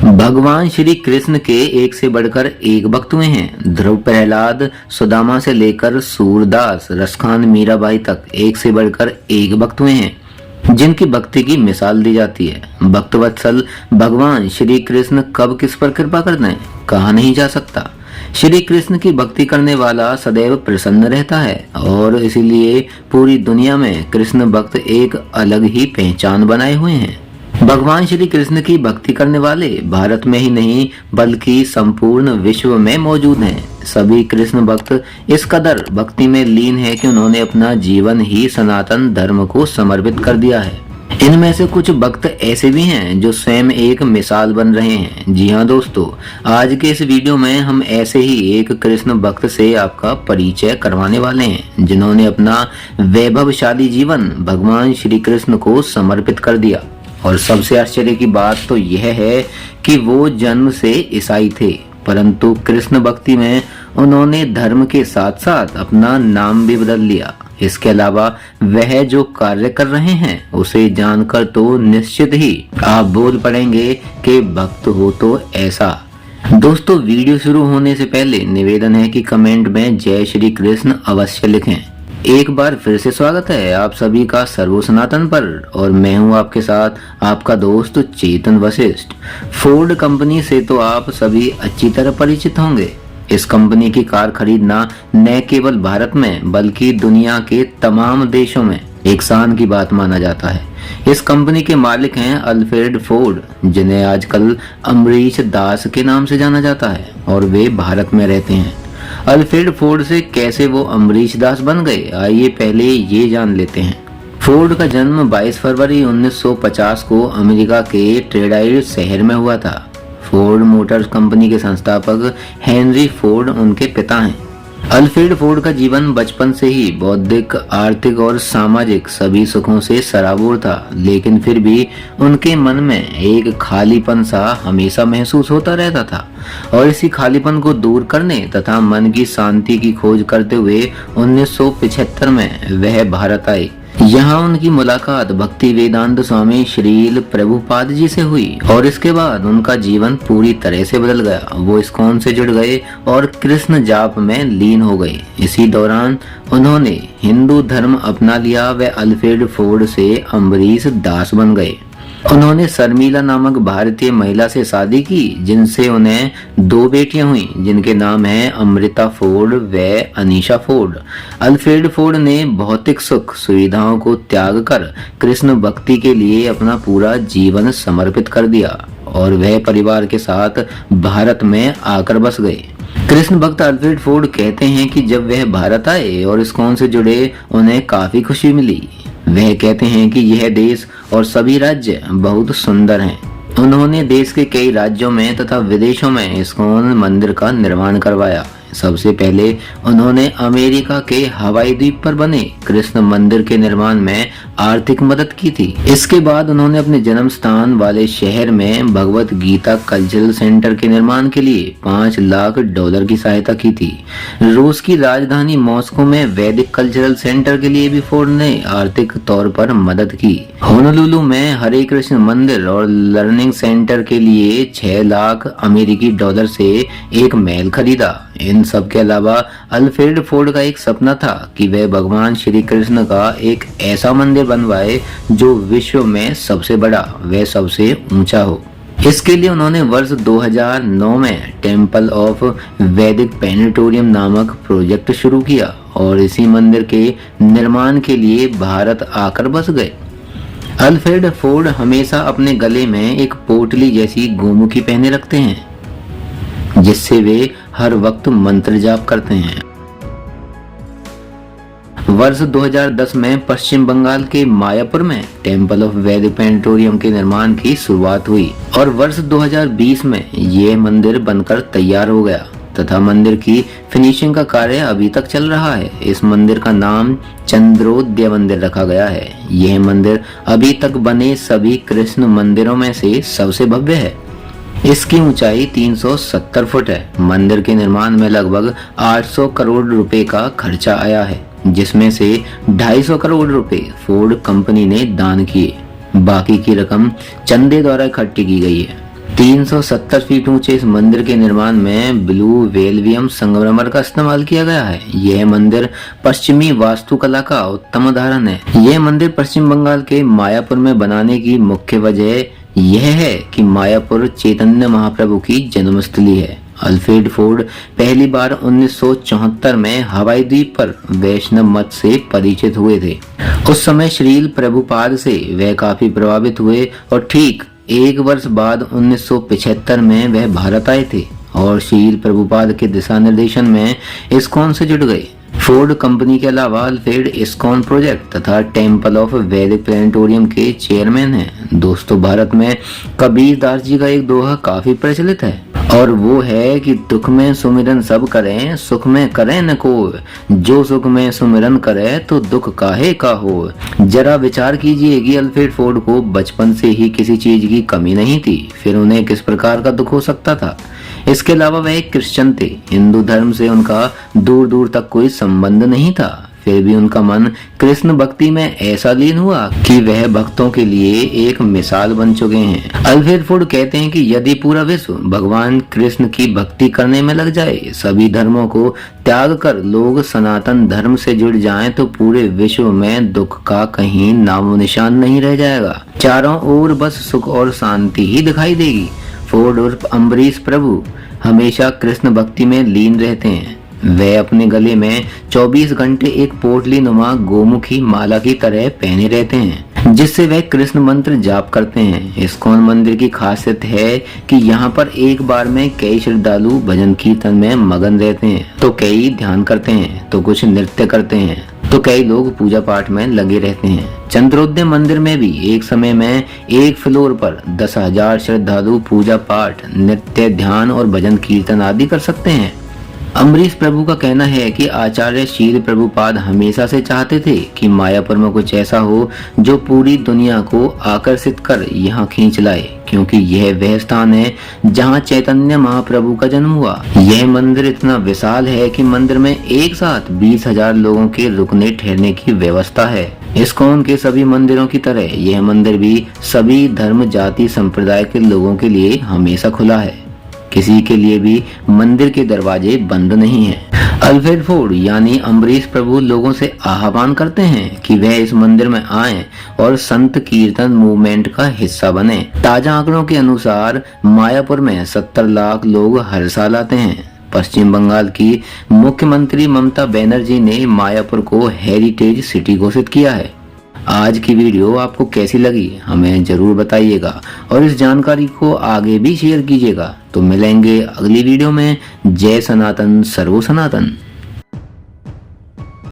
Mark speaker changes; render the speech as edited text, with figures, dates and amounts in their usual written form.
Speaker 1: भगवान श्री कृष्ण के एक से बढ़कर एक भक्त हुए हैं। ध्रुव, प्रहलाद, सुदामा से लेकर सूरदास, रसखान, मीराबाई तक एक से बढ़कर एक भक्त हुए हैं जिनकी भक्ति की मिसाल दी जाती है। भक्त वत्सल भगवान श्री कृष्ण कब किस पर कृपा करते हैं कहा नहीं जा सकता। श्री कृष्ण की भक्ति करने वाला सदैव प्रसन्न रहता है और इसीलिए पूरी दुनिया में कृष्ण भक्त एक अलग ही पहचान बनाए हुए हैं। भगवान श्री कृष्ण की भक्ति करने वाले भारत में ही नहीं बल्कि संपूर्ण विश्व में मौजूद हैं। सभी कृष्ण भक्त इस कदर भक्ति में लीन है कि उन्होंने अपना जीवन ही सनातन धर्म को समर्पित कर दिया है। इनमें से कुछ भक्त ऐसे भी हैं जो स्वयं एक मिसाल बन रहे हैं। जी हाँ दोस्तों, आज के इस वीडियो में हम ऐसे ही एक कृष्ण भक्त से आपका परिचय करवाने वाले हैं जिन्होंने अपना वैभवशाली जीवन भगवान श्री कृष्ण को समर्पित कर दिया। और सबसे आश्चर्य की बात तो यह है कि वो जन्म से ईसाई थे, परंतु कृष्ण भक्ति में उन्होंने धर्म के साथ साथ अपना नाम भी बदल लिया। इसके अलावा वह जो कार्य कर रहे हैं उसे जानकर तो निश्चित ही आप बोल पड़ेंगे कि भक्त हो तो ऐसा। दोस्तों, वीडियो शुरू होने से पहले निवेदन है कि कमेंट में जय श्री कृष्ण अवश्य लिखें। एक बार फिर से स्वागत है आप सभी का सर्वो सनातन पर और मैं हूं आपके साथ आपका दोस्त चेतन वशिष्ठ। फोर्ड कंपनी से तो आप सभी अच्छी तरह परिचित होंगे। इस कंपनी की कार खरीदना न केवल भारत में बल्कि दुनिया के तमाम देशों में एक शान की बात माना जाता है। इस कंपनी के मालिक हैं अल्फ्रेड फोर्ड, जिन्हें आजकल अमरीश दास के नाम से जाना जाता है और वे भारत में रहते हैं। अल्फ्रेड फोर्ड से कैसे वो अमरीश दास बन गए, आइए पहले ये जान लेते हैं। फोर्ड का जन्म 22 फरवरी 1950 को अमेरिका के ट्रेडाइड शहर में हुआ था। फोर्ड मोटर्स कंपनी के संस्थापक हेनरी फोर्ड उनके पिता हैं। अल्फ्रेड फोर्ड का जीवन बचपन से ही बौद्धिक, आर्थिक और सामाजिक सभी सुखों से सराबोर था, लेकिन फिर भी उनके मन में एक खालीपन सा हमेशा महसूस होता रहता था और इसी खालीपन को दूर करने तथा मन की शांति की खोज करते हुए 1975 में वह भारत आए। यहाँ उनकी मुलाकात भक्ति वेदांत स्वामी श्रील प्रभुपाद जी से हुई और इसके बाद उनका जीवन पूरी तरह से बदल गया। वो इस्कॉन से जुड़ गए और कृष्ण जाप में लीन हो गए। इसी दौरान उन्होंने हिंदू धर्म अपना लिया व अल्फ्रेड फोर्ड से अमरीश दास बन गए। उन्होंने शर्मिला नामक भारतीय महिला से शादी की जिनसे उन्हें 2 बेटियां हुई जिनके नाम हैं अमृता फोर्ड व अनीशा फोर्ड। अल्फ्रेड फोर्ड ने भौतिक सुख सुविधाओं को त्याग कर कृष्ण भक्ति के लिए अपना पूरा जीवन समर्पित कर दिया और वह परिवार के साथ भारत में आकर बस गए। कृष्ण भक्त अल्फ्रेड फोर्ड कहते हैं कि जब वह भारत आए और इस्कॉन से जुड़े उन्हें काफी खुशी मिली। वह कहते हैं कि यह देश और सभी राज्य बहुत सुंदर हैं। उन्होंने देश के कई राज्यों में तथा विदेशों में इस्कॉन मंदिर का निर्माण करवाया। सबसे पहले उन्होंने अमेरिका के हवाई द्वीप पर बने कृष्ण मंदिर के निर्माण में आर्थिक मदद की थी। इसके बाद उन्होंने अपने जन्म स्थान वाले शहर में भगवत गीता कल्चरल सेंटर के निर्माण के लिए $5 लाख की सहायता की थी। रूस की राजधानी मॉस्को में वैदिक कल्चरल सेंटर के लिए भी फोर्ड ने आर्थिक तौर पर मदद की। होनोलुलु में हरे कृष्ण मंदिर और लर्निंग सेंटर के लिए $6 लाख से एक महल खरीदा। इन सब के अलावा अल्फ्रेड फोर्ड का एक सपना था कि वह भगवान श्री कृष्ण का एक ऐसा मंदिर बनवाए जो विश्व में सबसे बड़ा व सबसे ऊंचा हो। इसके लिए उन्होंने वर्ष 2009 में टेम्पल ऑफ वैदिक प्लेनेटोरियम नामक प्रोजेक्ट शुरू किया और इसी मंदिर के निर्माण के लिए भारत आकर बस गए। अल्फ्रेड फोर्ड हमेशा अपने गले में एक पोटली जैसी गोमुखी पहने रखते हैं जिससे वे हर वक्त मंत्र जाप करते हैं। वर्ष 2010 में पश्चिम बंगाल के मायापुर में टेम्पल ऑफ वैदिक प्लेनेटोरियम के निर्माण की शुरुआत हुई और वर्ष 2020 में यह मंदिर बनकर तैयार हो गया तथा मंदिर की फिनिशिंग का कार्य अभी तक चल रहा है। इस मंदिर का नाम चंद्रोदय मंदिर रखा गया है। यह मंदिर अभी तक बने सभी कृष्ण मंदिरों में से सबसे भव्य है। इसकी ऊंचाई 370 फुट है। मंदिर के निर्माण में लगभग 800 करोड़ रुपए का खर्चा आया है, जिसमें से 250 करोड़ रुपए फोर्ड कंपनी ने दान किए। बाकी की रकम चंदे द्वारा इकट्ठी की गई है। 370 फीट ऊंचे इस मंदिर के निर्माण में ब्लू वेलवियम संगमरमर का इस्तेमाल किया गया है। यह मंदिर पश्चिमी वास्तुकला का उत्तम उदाहरण है। यह मंदिर पश्चिम बंगाल के मायापुर में बनाने की मुख्य वजह यह है कि मायापुर चैतन्य महाप्रभु की जन्मस्थली है। अल्फ्रेड फोर्ड पहली बार 1974 में हवाई द्वीप पर वैष्णव मत से परिचित हुए थे। उस समय श्रील प्रभुपाद से वह काफी प्रभावित हुए और ठीक एक वर्ष बाद 1975 में वह भारत आए थे और श्रील प्रभुपाद के दिशा निर्देशन में इस्कॉन से जुड़ गए। फोर्ड कंपनी के अलावा अल्फ्रेड इस्कॉन प्रोजेक्ट तथा टेम्पल ऑफ वैदिक प्लेनेटोरियम के चेयरमैन हैं। दोस्तों, भारत में कबीर दास जी का एक दोहा काफी प्रचलित है और वो है कि दुख में सुमिरन सब करें, सुख में करें न कोय, जो सुख में सुमिरन करे तो दुख काहे का हो। जरा विचार कीजिए कि अल्फ्रेड फोर्ड को बचपन से ही किसी चीज की कमी नहीं थी, फिर उन्हें किस प्रकार का दुख हो सकता था। इसके अलावा वह एक क्रिश्चियन थे। हिंदू धर्म से उनका दूर दूर तक कोई संबंध नहीं था, फिर भी उनका मन कृष्ण भक्ति में ऐसा लीन हुआ कि वह भक्तों के लिए एक मिसाल बन चुके हैं। अल्फ्रेड फोर्ड कहते हैं कि यदि पूरा विश्व भगवान कृष्ण की भक्ति करने में लग जाए, सभी धर्मों को त्याग कर लोग सनातन धर्म से जुड़ जाएं, तो पूरे विश्व में दुख का कहीं नामो निशान नहीं रह जाएगा। चारों ओर बस सुख और शांति ही दिखाई देगी। फोर्ड उर्फ अम्बरीश प्रभु हमेशा कृष्ण भक्ति में लीन रहते हैं। वे अपने गले में 24 घंटे एक पोटली नुमा गोमुखी माला की तरह पहने रहते हैं, जिससे वे कृष्ण मंत्र जाप करते हैं। इस्कॉन मंदिर की खासियत है कि यहाँ पर एक बार में कई श्रद्धालु भजन कीर्तन में मगन रहते हैं, तो कई ध्यान करते हैं, तो कुछ नृत्य करते हैं, तो कई लोग पूजा पाठ में लगे रहते हैं। चंद्रोदय मंदिर में भी एक समय में एक फ्लोर पर 10,000 श्रद्धालु पूजा पाठ, नृत्य, ध्यान और भजन कीर्तन आदि कर सकते हैं। अम्बरीश प्रभु का कहना है कि आचार्य शील प्रभुपाद हमेशा से चाहते थे कि मायापुर में कुछ ऐसा हो जो पूरी दुनिया को आकर्षित कर यहाँ खींच लाए, क्योंकि यह वह स्थान है जहाँ चैतन्य महाप्रभु का जन्म हुआ। यह मंदिर इतना विशाल है कि मंदिर में एक साथ 20,000 लोगों के रुकने ठहरने की व्यवस्था है। इस्कॉन के सभी मंदिरों की तरह यह मंदिर भी सभी धर्म, जाति, संप्रदाय के लोगों के लिए हमेशा खुला है। किसी के लिए भी मंदिर के दरवाजे बंद नहीं हैं। अल्फ्रेड फोर्ड यानी अम्बरीश प्रभु लोगों से आह्वान करते हैं कि वह इस मंदिर में आएं और संत कीर्तन मूवमेंट का हिस्सा बने। ताजा आंकड़ों के अनुसार मायापुर में 70 लाख लोग हर साल आते हैं। पश्चिम बंगाल की मुख्यमंत्री ममता बनर्जी ने मायापुर को हेरिटेज सिटी घोषित किया है। आज की वीडियो आपको कैसी लगी हमें जरूर बताइएगा और इस जानकारी को आगे भी शेयर कीजिएगा। तो मिलेंगे अगली वीडियो में। जय सनातन सर्वो सनातन।